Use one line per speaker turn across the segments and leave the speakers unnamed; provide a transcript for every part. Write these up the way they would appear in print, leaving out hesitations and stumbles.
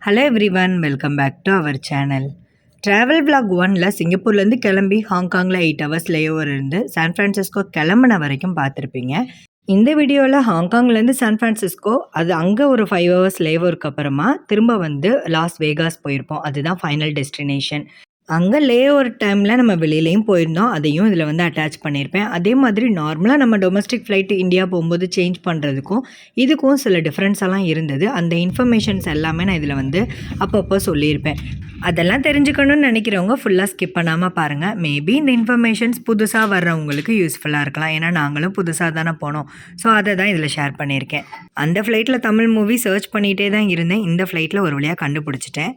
Hello everyone, welcome back to our channel. Travel vlog 1ல் சிங்கப்பூர்லேருந்து கிளம்பி ஹாங்காங்கில் 8 ஹவர்ஸ் லேஓவர் இருந்து சான் ஃப்ரான்சிஸ்கோ கிளம்புன வரைக்கும் பார்த்துருப்பீங்க. இந்த வீடியோவில் ஹாங்காங்லேருந்து சான் ஃப்ரான்சிஸ்கோ, அது அங்கே ஒரு 5 ஹவர்ஸ் லேஓவருக்கு அப்புறமா திரும்ப வந்து லாஸ் வேகாஸ் போயிருப்போம். அதுதான் ஃபைனல் டெஸ்டினேஷன். அங்கே லேஓவர் டைமில் நம்ம வெளியிலையும் போயிருந்தோம். அதையும் இதில் வந்து அட்டாச் பண்ணியிருப்பேன். அதே மாதிரி நார்மலாக நம்ம டொமஸ்டிக் ஃப்ளைட்டு இந்தியா போகும்போது சேஞ்ச் பண்ணுறதுக்கும் இதுக்கும் சில டிஃப்ரென்ஸ் எல்லாம் இருந்தது. அந்த இன்ஃபர்மேஷன்ஸ் எல்லாமே நான் இதில் வந்து அப்பப்போ சொல்லியிருப்பேன். அதெல்லாம் தெரிஞ்சுக்கணும்னு நினைக்கிறவங்க ஃபுல்லாக ஸ்கிப் பண்ணாமல் பாருங்கள். மேபி இந்த இன்ஃபர்மேஷன்ஸ் புதுசாக வர்றவங்களுக்கு யூஸ்ஃபுல்லாக இருக்கலாம். ஏன்னா நாங்களும் புதுசாக தானே போனோம். ஸோ அதை தான் இதில் ஷேர் பண்ணியிருக்கேன். அந்த ஃப்ளைட்டில் தமிழ் மூவி சர்ச் பண்ணிகிட்டே தான் இருந்தேன். இந்த ஃப்ளைட்டில் ஒரு வழியாக கண்டுபிடிச்சிட்டேன்.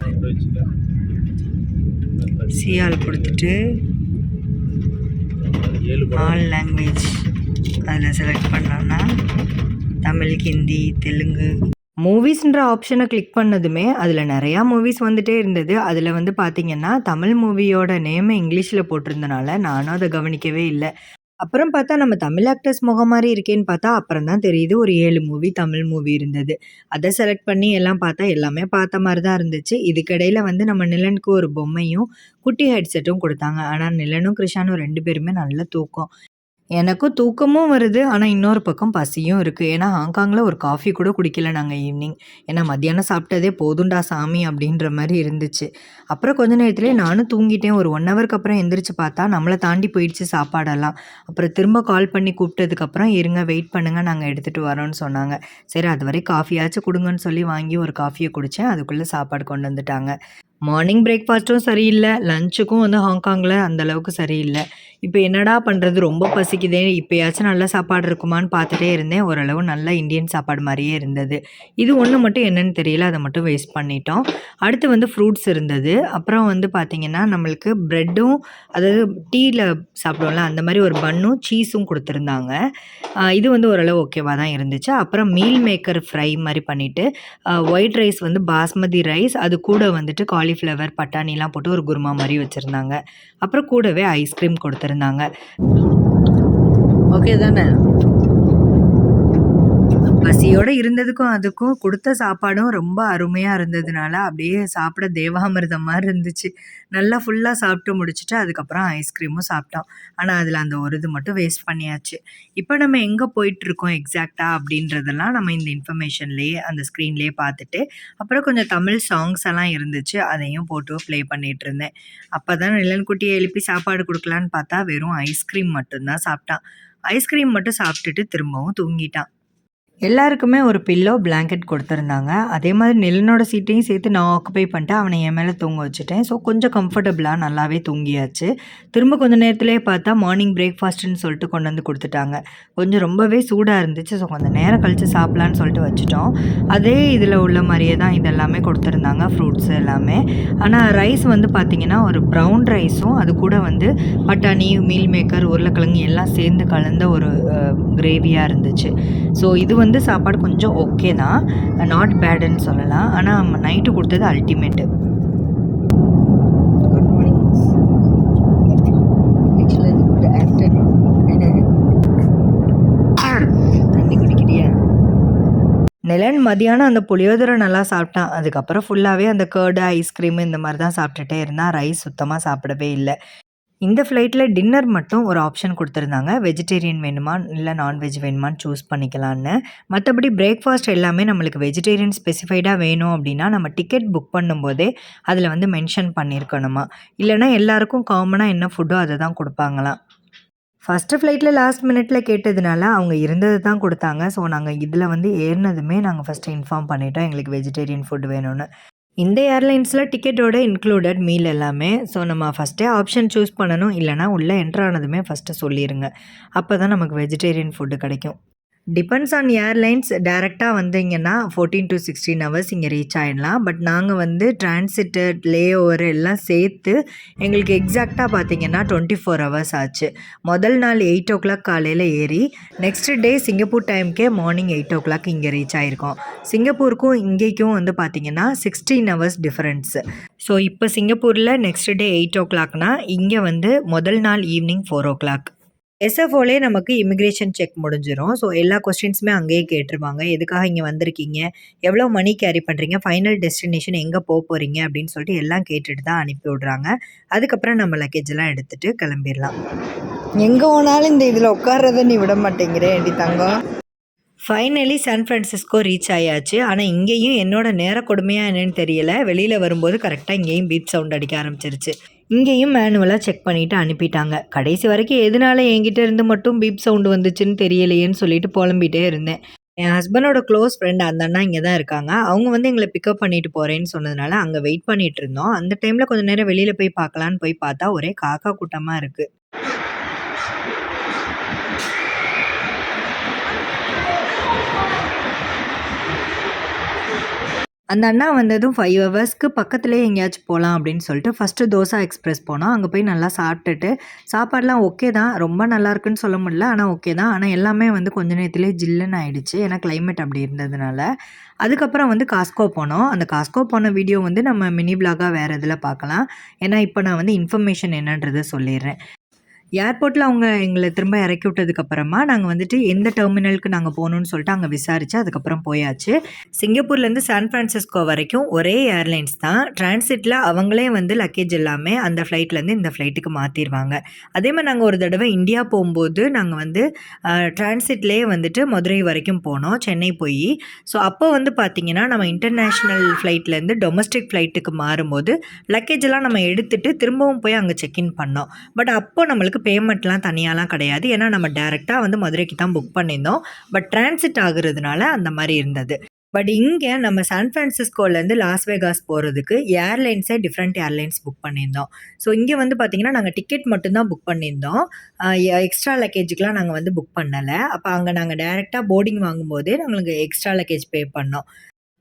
சிஆல் கொடுத்துட்டு ஆல் லாங்குவேஜ் அதில் செலக்ட் பண்ணோன்னா தமிழ், ஹிந்தி, தெலுங்கு மூவிஸ்ன்ற ஆப்ஷனை கிளிக் பண்ணதுமே அதில் நிறையா மூவிஸ் வந்துகிட்டே இருந்தது. அதில் வந்து பார்த்திங்கன்னா தமிழ் மூவியோட நேமை இங்கிலீஷில் போட்டிருந்தனால நானும் அதை கவனிக்கவே இல்லை. அப்புறம் பார்த்தா நம்ம தமிழ் ஆக்டர்ஸ் முகம் மாதிரி இருக்கேன்னு பார்த்தா அப்புறம் தான் தெரியுது ஒரு 7 மூவி தமிழ் மூவி இருந்தது. அதை செலக்ட் பண்ணி எல்லாம் பார்த்தா எல்லாமே பார்த்த மாதிரி தான் இருந்துச்சு. இதுக்கிடையில் வந்து நம்ம நிலனுக்கு ஒரு பொம்மையும் குட்டி ஹெட்செட்டும் கொடுத்தாங்க. ஆனால் நிலனும் கிருஷானும் 2 பேருமே நல்ல தூக்கம். எனக்கும் தூக்கமும் வருது. ஆனால் இன்னொரு பக்கம் பசியும் இருக்குது. ஏன்னா ஹாங்காங்கில் ஒரு காஃபி கூட குடிக்கல நாங்கள் ஈவினிங். ஏன்னா மத்தியானம் சாப்பிட்டதே போதுண்டா சாமி அப்படின்ற மாதிரி இருந்துச்சு. அப்புறம் கொஞ்ச நேரத்துலேயே நானும் தூங்கிட்டேன். ஒரு 1 ஹவருக்கு அப்புறம் எந்திரிச்சு பார்த்தா நம்மளை தாண்டி போயிடுச்சு சாப்பாடெல்லாம். அப்புறம் திரும்ப கால் பண்ணி கூப்பிட்டதுக்கப்புறம் இருங்க வெயிட் பண்ணுங்கள் நாங்கள் எடுத்துகிட்டு வரோன்னு சொன்னாங்க. சரி அது வரை காஃபியாச்சும் கொடுங்கன்னு சொல்லி வாங்கி ஒரு காஃபியை குடித்தேன். அதுக்குள்ளே சாப்பாடு கொண்டு வந்துட்டாங்க. மார்னிங் பிரேக்ஃபாஸ்ட்டும் சரியில்லை, லஞ்சுக்கும் வந்து ஹாங்காங்கில் அந்தளவுக்கு சரியில்லை. இப்போ என்னடா பண்ணுறது, ரொம்ப பசிக்குதே, இப்போயாச்சும் நல்ல சாப்பாடு இருக்குமான்னு பார்த்துட்டே இருந்தேன். ஓரளவு நல்ல இந்தியன் சாப்பாடு மாதிரியே இருந்தது. இது ஒன்று மட்டும் என்னென்னு தெரியல, அதை மட்டும் வேஸ்ட் பண்ணிட்டோம். அடுத்து வந்து ஃப்ரூட்ஸ் இருந்தது. அப்புறம் வந்து பார்த்திங்கன்னா நம்மளுக்கு ப்ரெட்டும், அதாவது டீயில் சாப்பிடுவோம்ல அந்த மாதிரி ஒரு பன்னும் சீஸும் கொடுத்துருந்தாங்க. இது வந்து ஓரளவு ஓகேவாக தான் இருந்துச்சு. அப்புறம் மீல் மேக்கர் ஃப்ரை மாதிரி பண்ணிவிட்டு ஒயிட் ரைஸ் வந்து பாஸ்மதி ரைஸ், அது கூட வந்துட்டு காலிஃப்ளவர் பட்டாணிலாம் போட்டு ஒரு குருமா மாதிரி வச்சுருந்தாங்க. அப்புறம் கூடவே ஐஸ்கிரீம் கொடுத்துருந்தாங்க. ஓகே தானே? பசியோடு இருந்ததுக்கும் அதுக்கும் கொடுத்த சாப்பாடும் ரொம்ப அருமையாக இருந்ததுனால அப்படியே சாப்பிட தேவாமிர்தம் மாதிரி இருந்துச்சு. நல்லா ஃபுல்லாக சாப்பிட்டு முடிச்சுட்டு அதுக்கப்புறம் ஐஸ்கிரீமும் சாப்பிட்டோம். ஆனால் அதில் அந்த ஒரு இது மட்டும் வேஸ்ட் பண்ணியாச்சு. இப்போ நம்ம எங்கே போயிட்டுருக்கோம் எக்ஸாக்டாக அப்படின்றதெல்லாம் நம்ம இந்த இன்ஃபர்மேஷன்லேயே அந்த ஸ்க்ரீன்லேயே பார்த்துட்டு, அப்புறம் கொஞ்சம் தமிழ் சாங்ஸ் எல்லாம் இருந்துச்சு, அதையும் போட்டு ப்ளே பண்ணிகிட்டு இருந்தேன். அப்போ தான் நிலன்குட்டியை எழுப்பி சாப்பாடு கொடுக்கலான்னு பார்த்தா வெறும் ஐஸ்கிரீம் மட்டும்தான் சாப்பிட்டான். ஐஸ்கிரீம் மட்டும் சாப்பிட்டுட்டு திரும்பவும் தூங்கிட்டான். எல்லாருக்குமே ஒரு பில்லோ, பிளாங்கெட் கொடுத்துருந்தாங்க. அதே மாதிரி நிலனோட சீட்டையும் சேர்த்து நான் ஆக்குபை பண்ணிட்டு அவனை என் மேலே தூங்க வச்சுட்டேன். ஸோ கொஞ்சம் கம்ஃபர்டபுளாக நல்லாவே தூங்கியாச்சு. திரும்ப கொஞ்சம் நேரத்துலேயே பார்த்தா மார்னிங் பிரேக்ஃபாஸ்ட்டுன்னு சொல்லிட்டு கொண்டு வந்து கொடுத்துட்டாங்க. கொஞ்சம் ரொம்பவே சூடாக இருந்துச்சு. ஸோ கொஞ்சம் நேரம் கழித்து சாப்பிட்லான்னு சொல்லிட்டு வச்சுட்டோம். அதே இதில் உள்ள மாதிரியே தான் இதெல்லாமே கொடுத்துருந்தாங்க, ஃப்ரூட்ஸ் எல்லாமே. ஆனால் ரைஸ் வந்து பார்த்திங்கன்னா ஒரு ப்ரௌன் ரைஸும் அது கூட வந்து பட்டாணி, மீல் மேக்கர், உருளைக்கிழங்கு எல்லாம் சேர்ந்து கலந்த ஒரு கிரேவியாக இருந்துச்சு. ஸோ இது வந்து சாப்பாடு கொஞ்சம் ஓகே தான், நாட் பேடுன்னு சொல்லலாம். ஆனால் நைட்டு கொடுத்தது அல்டிமேட்டு. Good morning. ஆக்சுவலாக இது குட் ஆஃப்டர்நூன். தண்ணி குடிக்கிறியா? நிலன் மதியானம் அந்த புளியோதரை நல்லா சாப்பிட்டான். அதுக்கப்புறம் ஃபுல்லாகவே அந்த கர்டு, ஐஸ்கிரீமு இந்த மாதிரி தான் சாப்பிட்டுட்டே இருந்தான். ரைஸ் சுத்தமாக சாப்பிடவே இல்லை. இந்த ஃப்ளைட்டில் டின்னர் மட்டும் ஒரு ஆப்ஷன் கொடுத்துருந்தாங்க. வெஜிடேரியன் வேணுமா இல்லை நான்வெஜ் வேணுமான்னு சூஸ் பண்ணிக்கலான்னு. மற்றபடி பிரேக்ஃபாஸ்ட் எல்லாமே நம்மளுக்கு வெஜிடேரியன் ஸ்பெசிஃபைடாக வேணும் அப்படின்னா நம்ம டிக்கெட் புக் பண்ணும்போதே அதில் வந்து மென்ஷன் பண்ணியிருக்கணுமா. இல்லைனா எல்லாருக்கும் காமனாக என்ன ஃபுட்டோ அதை தான் கொடுப்பாங்களாம். ஃபஸ்ட்டு ஃப்ளைட்டில் லாஸ்ட் மினிட்டில் கேட்டதுனால அவங்க இருந்தது தான் கொடுத்தாங்க. ஸோ நாங்கள் இதில் வந்து ஏறினதுமே நாங்கள் ஃபஸ்ட்டு இன்ஃபார்ம் பண்ணிட்டோம் எங்களுக்கு வெஜிடேரியன் ஃபுட் வேணும்னு. இந்த ஏர்லைன்ஸில் டிக்கெட்டோட இன்க்ளூடட் மீல் எல்லாமே. ஸோ நம்ம ஃபஸ்ட்டே ஆப்ஷன் சூஸ் பண்ணணும். இல்லைனா உள்ளே என்ட்ரு ஆனதுமே ஃபஸ்ட்டு சொல்லிடுங்க. அப்போ தான் நமக்கு வெஜிடேரியன் ஃபுட்டு கிடைக்கும். Depends on airlines. டேரெக்டாக வந்தீங்கன்னா 14 to 16 ஹவர்ஸ் இங்கே ரீச் ஆகிடலாம். பட் நாங்கள் வந்து டிரான்சிட்டு, லே ஓவர் எல்லாம் சேர்த்து எங்களுக்கு எக்ஸாக்டாக பார்த்தீங்கன்னா 24 ஹவர்ஸ் ஆச்சு. முதல் நாள் 8 o'clock காலையில் ஏறி நெக்ஸ்ட் டே சிங்கப்பூர் டைமுக்கே மார்னிங் 8 o'clock இங்கே ரீச் ஆகிருக்கோம். சிங்கப்பூருக்கும் இங்கேக்கும் வந்து பார்த்திங்கன்னா 16 ஹவர்ஸ் டிஃப்ரென்ஸு. ஸோ இப்போ சிங்கப்பூரில் நெக்ஸ்ட் டே 8 o'clockனா இங்கே வந்து முதல் நாள் ஈவினிங் 4 o'clock. எஸ்எஃப்ஓலே நமக்கு இமிக்ரேஷன் செக் முடிஞ்சிடும். ஸோ எல்லா கொஸ்டின்ஸுமே அங்கேயே கேட்டுருவாங்க. எதுக்காக இங்கே வந்திருக்கீங்க, எவ்வளோ மணி கேரி பண்ணுறீங்க, ஃபைனல் டெஸ்டினேஷன் எங்கே போகிறீங்க அப்படின்னு சொல்லிட்டு எல்லாம் கேட்டுட்டு தான் அனுப்பி விட்றாங்க. அதுக்கப்புறம் நம்ம லக்கேஜெல்லாம் எடுத்துகிட்டு கிளம்பிடலாம். எங்கே போனாலும் இந்த இதில் உட்கார்றதை நீ விட மாட்டேங்கிறேன் ஏண்டி தங்கம். ஃபைனலி சான் ஃப்ரான்சிஸ்கோ ரீச் ஆயாச்சு. ஆனால் இங்கேயும் என்னோட நேர கொடுமையாக என்னன்னு தெரியல, வெளியில் வரும்போது கரெக்டாக இங்கேயும் பீப் சவுண்ட் அடிக்க ஆரம்பிச்சிருச்சு. இங்கேயும் மேனுவலாக செக் பண்ணிவிட்டு அனுப்பிட்டாங்க. கடைசி வரைக்கும் எதனால என்கிட்ட இருந்து மட்டும் பீப் சவுண்டு வந்துச்சுன்னு தெரியலையேன்னு சொல்லிட்டு புலம்பிகிட்டே இருந்தேன். என் ஹஸ்பண்டோட க்ளோஸ் ஃப்ரெண்ட் அந்த அண்ணா இங்கே தான் இருக்காங்க. அவங்க வந்து எங்களை பிக்கப் பண்ணிட்டு போகிறேன்னு சொன்னதுனால அங்கே வெயிட் பண்ணிட்டு இருந்தோம். அந்த டைமில் கொஞ்சம் நேரம் வெளியில் போய் பார்க்கலான்னு போய் பார்த்தா ஒரே காக்கா கூட்டமாக இருக்குது. அந்த அண்ணா வந்ததும் 5 ஹவர்ஸ்க்கு பக்கத்துலேயே எங்கேயாச்சும் போகலாம் அப்படின்னு சொல்லிட்டு ஃபஸ்ட்டு தோசா எக்ஸ்பிரஸ் போனோம். அங்கே போய் நல்லா சாப்பிட்டுட்டு சாப்பாடெலாம் ஓகே தான், ரொம்ப நல்லா இருக்குன்னு சொல்ல முடியல, ஆனால் ஓகே தான். ஆனால் எல்லாமே வந்து கொஞ்ச நேரத்துலேயே ஜில்லுன்னு ஆயிடுச்சு, ஏன்னா கிளைமேட் அப்படி இருந்ததுனால. அதுக்கப்புறம் வந்து காஸ்கோ போனோம். அந்த காஸ்கோ போன வீடியோ வந்து நம்ம மினி பிளாகாக வேறு இதில் பார்க்கலாம். ஏன்னா இப்போ நான் வந்து இன்ஃபர்மேஷன் என்னன்றதை சொல்லிடுறேன். ஏர்போர்ட்டில் அவங்க எங்களை திரும்ப இறக்கி விட்டதுக்கப்புறமா நாங்கள் வந்துட்டு எந்த டெர்மினலுக்கு நாங்கள் போகணுன்னு சொல்லிட்டு அங்கே விசாரித்து அதுக்கப்புறம் போயாச்சு. சிங்கப்பூர்லேருந்து சான் ஃப்ரான்சிஸ்கோ வரைக்கும் ஒரே ஏர்லைன்ஸ் தான். டிரான்சிட்டில் அவங்களே வந்து லக்கேஜ் எல்லாமே அந்த ஃப்ளைட்லேருந்து இந்த ஃப்ளைட்டுக்கு மாற்றிடுவாங்க. அதே மாதிரி நாங்கள் ஒரு தடவை இந்தியா போகும்போது நாங்கள் வந்து டிரான்சிட்லேயே வந்துட்டு மதுரை வரைக்கும் போனோம், சென்னை போய். ஸோ அப்போ வந்து பார்த்திங்கன்னா நம்ம இன்டர்நேஷ்னல் ஃப்ளைட்லேருந்து டொமஸ்டிக் ஃப்ளைட்டுக்கு மாறும்போது லக்கேஜ் எல்லாம் நம்ம எடுத்துகிட்டு திரும்பவும் போய் அங்கே செக்இன் பண்ணோம். பட் அப்போ நம்மளுக்கு பேமெண்ட்லாம் தனியாலாம் கிடையாது, ஏன்னா நம்ம டேரெக்டாக வந்து மதுரைக்கு தான் புக் பண்ணியிருந்தோம். பட் டிரான்சிட் ஆகுறதுனால அந்த மாதிரி இருந்தது. பட் இங்கே நம்ம சான் ஃப்ரான்சிஸ்கோலேருந்து லாஸ் வேகாஸ் போகிறதுக்கு ஏர்லைன்ஸே டிஃப்ரெண்ட் ஏர்லைன்ஸ் புக் பண்ணியிருந்தோம். ஸோ இங்கே வந்து பார்த்திங்கன்னா நாங்கள் டிக்கெட் மட்டும்தான் புக் பண்ணியிருந்தோம், எக்ஸ்ட்ரா லக்கேஜுக்கெலாம் நாங்கள் வந்து புக் பண்ணலை. அப்போ அங்கே நாங்கள் டேரெக்டாக போர்டிங் வாங்கும்போதே நாங்களுக்கு எக்ஸ்ட்ரா லக்கேஜ் பே பண்ணோம்.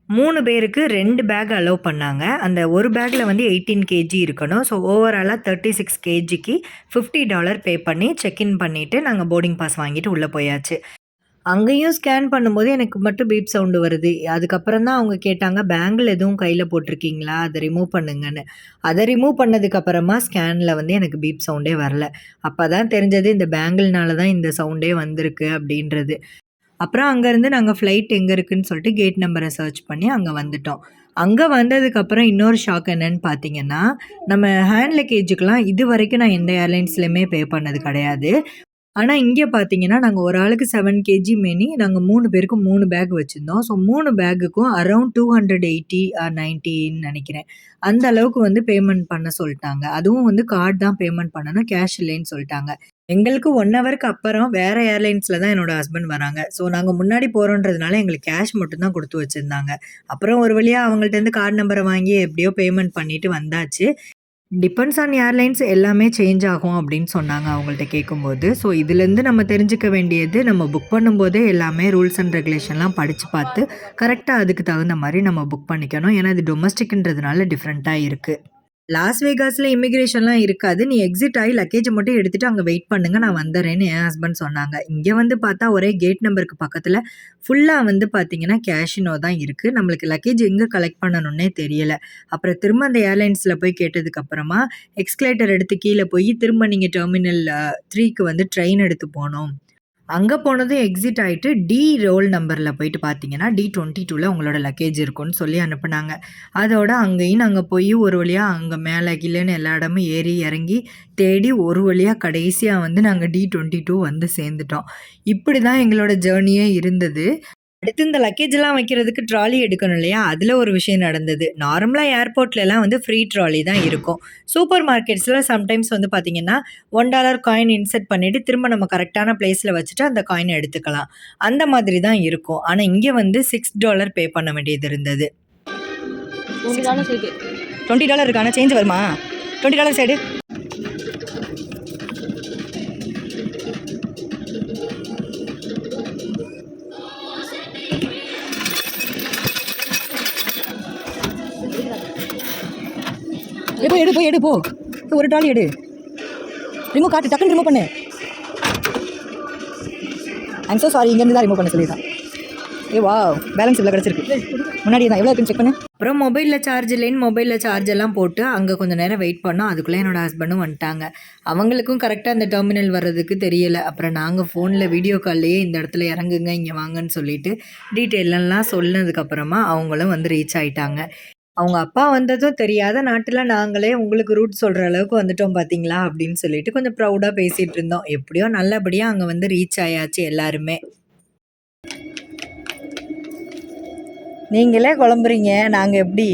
3 பேருக்கு 2 பேக் அலோவ் பண்ணாங்க. அந்த ஒரு பேக்கில் வந்து 18 கேஜி இருக்கணும். ஸோ ஓவராலாக 36 கேஜிக்கு $50 பே பண்ணி செக்இன் பண்ணிவிட்டு நாங்கள் போர்டிங் பாஸ் வாங்கிட்டு உள்ளே போயாச்சு. அங்கேயும் ஸ்கேன் பண்ணும்போது எனக்கு மட்டும் பீப் சவுண்டு வருது. அதுக்கப்புறம் தான் அவங்க கேட்டாங்க, பேங்கிள் எதுவும் கையில் போட்டிருக்கீங்களா, அதை ரிமூவ் பண்ணுங்கன்னு. அதை ரிமூவ் பண்ணதுக்கப்புறமா ஸ்கேனில் வந்து எனக்கு பீப் சவுண்டே வரல. அப்போ தான் தெரிஞ்சது இந்த பேங்கிள்னால தான் இந்த சவுண்டே வந்திருக்கு அப்படின்றது. அப்புறம் அங்கேருந்து நாங்கள் ஃப்ளைட் எங்கே இருக்குதுன்னு சொல்லிட்டு கேட் நம்பரை சர்ச் பண்ணி அங்கே வந்துட்டோம். அங்கே வந்ததுக்கப்புறம் இன்னொரு ஷாக் என்னன்னு பார்த்தீங்கன்னா, நம்ம ஹேண்ட் லக்கேஜுக்கெலாம் இது வரைக்கும் நான் எந்த ஏர்லைன்ஸ்லையுமே பே பண்ணது கிடையாது. ஆனால் இங்கே பார்த்தீங்கன்னா நாங்கள் ஒரு ஆளுக்கு 7 கேஜி மேனி, நாங்கள் 3 பேருக்கும் 3 பேக் வச்சுருந்தோம். ஸோ 3 பேக்குக்கும் அரௌண்ட் 280 ஆர் 90ன்னு நினைக்கிறேன். அந்த அளவுக்கு வந்து பேமெண்ட் பண்ண சொல்லிட்டாங்க. அதுவும் வந்து கார்டு தான் பேமெண்ட் பண்ணணும், கேஷ் இல்லைன்னு சொல்லிட்டாங்க. எங்களுக்கு 1 ஹவருக்கு அப்புறம் வேறு ஏர்லைன்ஸில் தான் என்னோடய ஹஸ்பண்ட் வராங்க. ஸோ நாங்கள் முன்னாடி போகிறோன்றதுனால எங்களுக்கு கேஷ் மட்டும்தான் கொடுத்து வச்சுருந்தாங்க. அப்புறம் ஒரு வழியாக அவங்கள்ட்டேருந்து கார்டு நம்பரை வாங்கி எப்படியோ பேமெண்ட் பண்ணிவிட்டு வந்தாச்சு. டிபெண்ட்ஸ் ஆன் ஏர்லைன்ஸ் எல்லாமே சேஞ்ச் ஆகும் அப்படின்னு சொன்னாங்க அவங்கள்ட்ட கேட்கும்போது. ஸோ இதுலேருந்து நம்ம தெரிஞ்சுக்க வேண்டியது, நம்ம புக் பண்ணும்போதே எல்லாமே ரூல்ஸ் அண்ட் ரெகுலேஷன்லாம் படித்து பார்த்து கரெக்டாக அதுக்கு தகுந்த மாதிரி நம்ம புக் பண்ணிக்கணும். ஏன்னா இது டொமஸ்டிக்ன்றதுனால டிஃப்ரெண்ட்டாக இருக்குது. லாஸ் வேகாஸில் இமிக்ரேஷன்லாம் இருக்காது, நீ எக்ஸிட் ஆகி லக்கேஜை மட்டும் எடுத்துகிட்டு அங்கே வெயிட் பண்ணுங்க, நான் வந்துடுறேன்னு என் ஹஸ்பண்ட் சொன்னாங்க. இங்கே வந்து பார்த்தா ஒரே கேட் நம்பருக்கு பக்கத்தில் ஃபுல்லாக வந்து பார்த்திங்கன்னா கேஷினோ தான் இருக்குது. நம்மளுக்கு லக்கேஜ் எங்கே கலெக்ட் பண்ணணுன்னே தெரியலை. அப்புறம் திரும்ப அந்த ஏர்லைன்ஸில் போய் கேட்டதுக்கப்புறமா எக்ஸ்கலேட்டர் எடுத்து கீழே போய் திரும்ப நீங்கள் டெர்மினல் 3க்கு வந்து ட்ரெயின் எடுத்து போனோம். அங்கே போனதும் எக்ஸிட் ஆகிட்டு டி ரோல் நம்பரில் போயிட்டு பார்த்தீங்கன்னா D22ல் உங்களோட லக்கேஜ் இருக்குன்னு சொல்லி அனுப்புனாங்க. அதோட அங்கேயும் நாங்கள் போய் ஒரு வழியாக அங்கே மேலே கீழேன்னு எல்லா இடமும் ஏறி இறங்கி தேடி ஒரு வழியாக கடைசியாக வந்து நாங்கள் D22 வந்து சேர்ந்துட்டோம். இப்படி தான் எங்களோட ஜேர்னியே இருந்தது. அடுத்து இந்த லக்கேஜெல்லாம் வைக்கிறதுக்கு ட்ராலி எடுக்கணும் இல்லையா, அதில் ஒரு விஷயம் நடந்தது. நார்மலாக ஏர்போர்ட்லலாம் வந்து ஃப்ரீ ட்ராலி தான் இருக்கும். சூப்பர் மார்க்கெட்ஸில் சம்டைம்ஸ் வந்து பார்த்திங்கன்னா $1 காயின் இன்செர்ட் பண்ணிவிட்டு திரும்ப நம்ம கரெக்டான பிளேஸில் வச்சுட்டு அந்த காயினை எடுத்துக்கலாம். அந்த மாதிரி தான் இருக்கும். ஆனால் இங்கே வந்து $6 பே பண்ண வேண்டியது இருந்தது. $20 இருக்கு, ஆனால் சேஞ்ச் வருமா? $20 சைடு எடு போ, ஒரு ட்ராலி எடு, ரிமூவ் காட்டு, டக்குன்னு ரிமூவ் பண்ணு. ஐம் ஸோ சாரி, இங்கேருந்து தான் ரிமூவ் பண்ண சொல்லியிருக்கான். ஏ வா பேலன்ஸ் இவ்வளோ கிடச்சிருக்கு. முன்னாடி தான் எவ்வளோ இருக்குன்னு செக் பண்ணு. அப்புறம் மொபைலில் சார்ஜ் இல்லைன்னு மொபைலில் சார்ஜ் எல்லாம் போட்டு அங்கே கொஞ்சம் நேரம் வெயிட் பண்ணோம். அதுக்குள்ளே என்னோடய ஹஸ்பண்டும் வந்துட்டாங்க. அவங்களுக்கும் கரெக்டாக அந்த டெர்மினல் வர்றதுக்கு தெரியலை. அப்புறம் நாங்கள் ஃபோனில் வீடியோ கால்லையே இந்த இடத்துல இறங்குங்க இங்கே வாங்கன்னு சொல்லிட்டு டீட்டெயிலெல்லாம் சொன்னதுக்கப்புறமா அவங்களும் வந்து ரீச் ஆகிட்டாங்க. அவங்க அப்பா வந்ததும் தெரியாத நாட்டில் நாங்களே உங்களுக்கு ரூட் சொல்கிற அளவுக்கு வந்துட்டோம் பார்த்தீங்களா அப்படின்னு சொல்லிட்டு கொஞ்சம் ப்ரௌடாக பேசிகிட்டு இருந்தோம். எப்படியோ நல்லபடியாக அங்கே வந்து ரீச் ஆயாச்சு எல்லாருமே. நீங்களே குழம்புறீங்க, நாங்கள் எப்படி?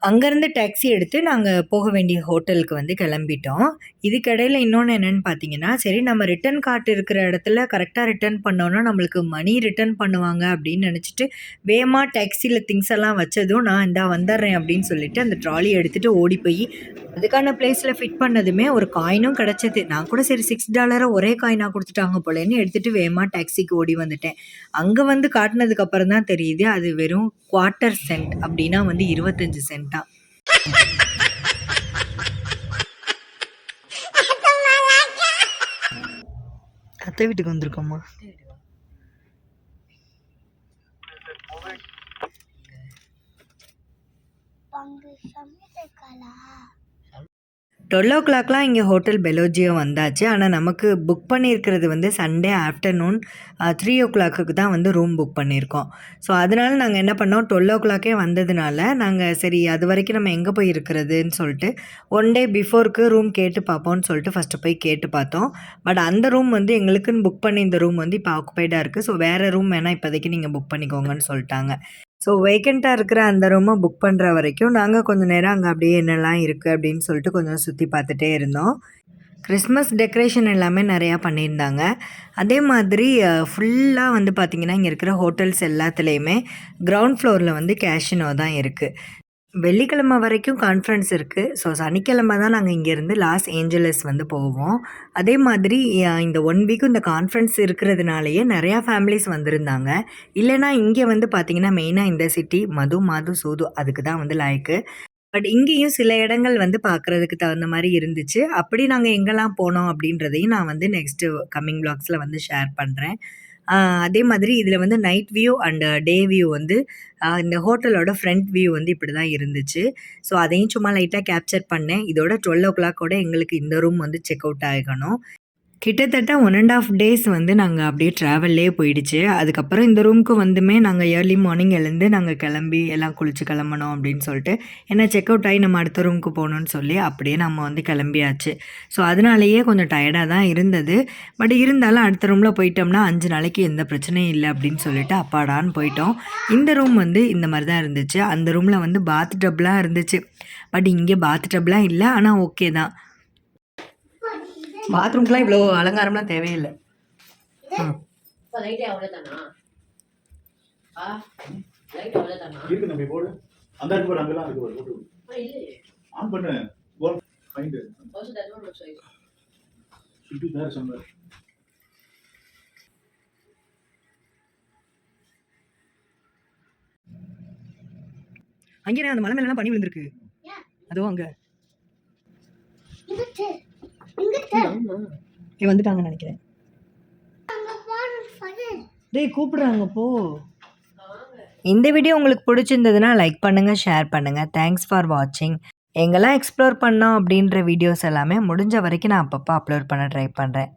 அங்கேருந்து டாக்ஸி எடுத்து நாங்கள் போக வேண்டிய ஹோட்டலுக்கு வந்து கிளம்பிட்டோம். இதுக்கிடையில் இன்னொன்று என்னென்னு பார்த்தீங்கன்னா, சரி நம்ம ரிட்டர்ன் கார்ட் இருக்கிற இடத்துல கரெக்டாக ரிட்டர்ன் பண்ணோன்னா நம்மளுக்கு மணி ரிட்டர்ன் பண்ணுவாங்க அப்படின்னு நினச்சிட்டு வேகமாக டாக்ஸியில் திங்ஸ் எல்லாம் வச்சதும் நான் இந்தா வந்துடுறேன் அப்படின்னு சொல்லிட்டு அந்த ட்ராலி எடுத்துகிட்டு ஓடி போய் அதுக்கான பிளேஸில் ஃபிட் பண்ணதுமே ஒரு காயினும் கிடச்சிது. நான் கூட சரி $6 ஒரே காயினாக கொடுத்துட்டாங்க போலேன்னு எடுத்துகிட்டு வேகமாக டாக்ஸிக்கு ஓடி வந்துட்டேன். அங்கே வந்து காட்டினதுக்கப்புறம் தான் தெரியுது அது வெறும் குவார்ட்டர் சென்ட், அப்படின்னா வந்து 25 சென்ட்டா. அத்தை வீட்டுக்கு வந்திருக்கோம்மா. 12 இங்கே ஹோட்டல் பெலோஜியோ வந்தாச்சு. ஆனால் நமக்கு புக் பண்ணியிருக்கிறது வந்து சண்டே ஆஃப்டர்நூன் 3 தான் வந்து ரூம் புக் பண்ணியிருக்கோம். ஸோ அதனால் நாங்கள் என்ன பண்ணோம், 12 வந்ததுனால நாங்கள் சரி அது வரைக்கும் நம்ம எங்கே போய் இருக்கிறதுன்னு சொல்லிட்டு 1 டே பிஃபோருக்கு ரூம் கேட்டு பார்ப்போம்னு சொல்லிட்டு ஃபஸ்ட்டு போய் கேட்டு பார்த்தோம். பட் அந்த ரூம் வந்து எங்களுக்குன்னு புக் பண்ணி இந்த ரூம் வந்து இப்போ ஆக்குபைடாக இருக்குது. ஸோ வேறு ரூம் வேணால் இப்போதைக்கு நீங்கள் புக் பண்ணிக்கோங்கன்னு சொல்லிட்டாங்க. ஸோ வேக்கண்ட்டாக இருக்கிற அந்த ரூமை புக் பண்ணுற வரைக்கும் நாங்கள் கொஞ்சம் நேரம் அங்கே அப்படியே என்னெல்லாம் இருக்குது அப்படின்னு சொல்லிட்டு கொஞ்சம் சுற்றி பார்த்துட்டே இருந்தோம். கிறிஸ்மஸ் டெக்கரேஷன் எல்லாமே நிறையா பண்ணியிருந்தாங்க. அதே மாதிரி ஃபுல்லாக வந்து பார்த்திங்கன்னா இங்கே இருக்கிற ஹோட்டல்ஸ் எல்லாத்துலேயுமே கிரவுண்ட் ஃப்ளோரில் வந்து கேஷினோ தான் இருக்குது. வெள்ளிக்கிழமை வரைக்கும் கான்ஃபரன்ஸ் இருக்குது. ஸோ சனிக்கிழமை தான் நாங்கள் இங்கேருந்து லாஸ் ஏஞ்சலஸ் வந்து போவோம். அதே மாதிரி இந்த 1 வீக்கும் இந்த கான்ஃபரன்ஸ் இருக்கிறதுனாலேயே நிறையா ஃபேமிலிஸ் வந்திருந்தாங்க. இல்லைனா இங்கே வந்து பார்த்திங்கன்னா மெயினாக இந்த சிட்டி மாது சூது அதுக்கு தான் வந்து லாய்க்கு. பட் இங்கேயும் சில இடங்கள் வந்து பார்க்குறதுக்கு தகுந்த மாதிரி இருந்துச்சு. அப்படி நாங்கள் எங்கெல்லாம் போனோம் அப்படின்றதையும் நான் வந்து நெக்ஸ்ட்டு கம்மிங் வ்ளாக்ஸில் வந்து ஷேர் பண்ணுறேன். அதே மாதிரி இதில் வந்து night view and day view வந்து இந்த ஹோட்டலோட ஃப்ரண்ட் வியூ வந்து இப்படி தான் இருந்துச்சு. ஸோ அதையும் சும்மா லைட்டாக கேப்சர் பண்ணேன். இதோட 12 எங்களுக்கு இந்த ரூம் வந்து செக் அவுட் ஆகணும். கிட்டத்தட்ட 1.5 டேஸ் வந்து நாங்கள் அப்படியே ட்ராவல்லே போயிடுச்சு. அதுக்கப்புறம் இந்த ரூமுக்கு வந்துமே நாங்கள் ஏர்லி மார்னிங் எழுந்து நாங்கள் கிளம்பி எல்லாம் குளிச்சு கிளம்பணும் அப்படின்னு சொல்லிட்டு ஏன்னா செக் அவுட் ஆகி நம்ம அடுத்த ரூமுக்கு போகணுன்னு சொல்லி அப்படியே நம்ம வந்து கிளம்பியாச்சு. ஸோ அதனாலேயே கொஞ்சம் டயர்டாக தான் இருந்தது. பட் இருந்தாலும் அடுத்த ரூமில் போயிட்டோம்னா 5 நாளைக்கு எந்த பிரச்சனையும் இல்லை அப்படின்னு சொல்லிட்டு அப்பாடான்னு போயிட்டோம். இந்த ரூம் வந்து இந்த மாதிரி தான் இருந்துச்சு. அந்த ரூமில் வந்து பாத் டப்லாம் இருந்துச்சு. பட் இங்கே பாத் டப்லாம் இல்லை, ஆனால் ஓகே தான். பாத்ரூம்க்குலாம் இவ்வளோ அலங்காரம்லாம் தேவையில்லை. அங்கே அந்த மலை மேலாம் பனி விழுந்திருக்கு. அதுவும் அங்கே வந்துட்டாங்கன்னு நினைக்கிறேன். டேய் கூப்பிடுறாங்க போ. இந்த வீடியோ உங்களுக்கு பிடிச்சிருந்ததுன்னா லைக் பண்ணுங்கள், ஷேர் பண்ணுங்கள். தேங்க்ஸ் ஃபார் வாட்சிங். எங்கெல்லாம் எக்ஸ்ப்ளோர் பண்ணோம் அப்படின்ற வீடியோஸ் எல்லாமே முடிஞ்ச வரைக்கும் நான் அப்பப்போ அப்லோட் பண்ண ட்ரை பண்ணுறேன்.